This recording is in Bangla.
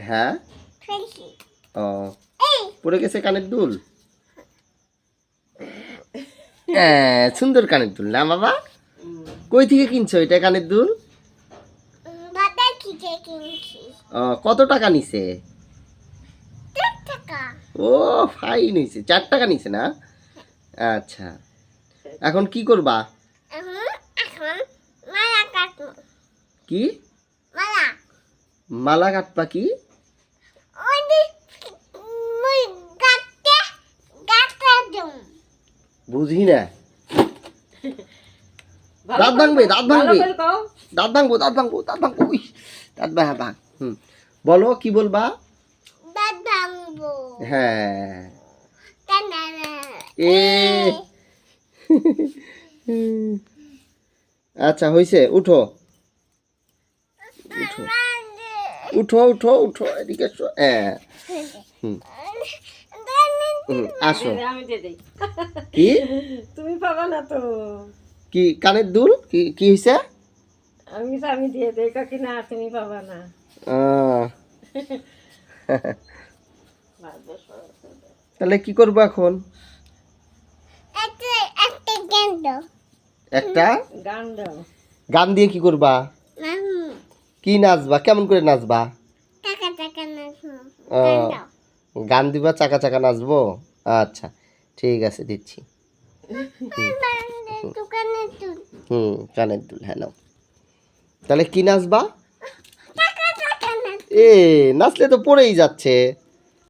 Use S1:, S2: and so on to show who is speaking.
S1: হ্যাঁ ও পড়ে গেছে কানের দুল। হ্যাঁ সুন্দর কানের দুল না বাবা? কই থেকে কিনছো এটা কানের দুল? কত টাকা নিছে? ও ফাইন হয়েছে, 4 টাকা নিছে না? আচ্ছা এখন কি করবা? কি মালা কাটবা? কি বুঝি না। দাঁত ভাঙবে, দাঁত ভাঙবে, দাঁত ভাঙবো, দাঁত ভাঙবো, দাঁত ভাঙবো, দাঁত ভাঙ। বলো কি বলবা? হ্যাঁ এ আচ্ছা হয়েছে, উঠো উঠো উঠো উঠো উঠো এদিকে এসো। হ্যাঁ আসো। কি
S2: তুমি পাবা না তো?
S1: কি কানের দুল? কি কি হয়েছে?
S2: আমি দিয়ে দেই কাকি না, তুমি পাবা না।
S1: তাহলে কি করবো এখন? একটা
S2: গান দাও।
S1: গান দিয়ে কি করবা? কি নাচবা? কেমন করে নাচবা? গান দিবা, চাকা চাকা নাচবো? আচ্ছা ঠিক আছে দিচ্ছি। কানের দুল হ্যাঁ নাও। তাহলে কি নাচবা? এ নাচলে তো পড়েই যাচ্ছে।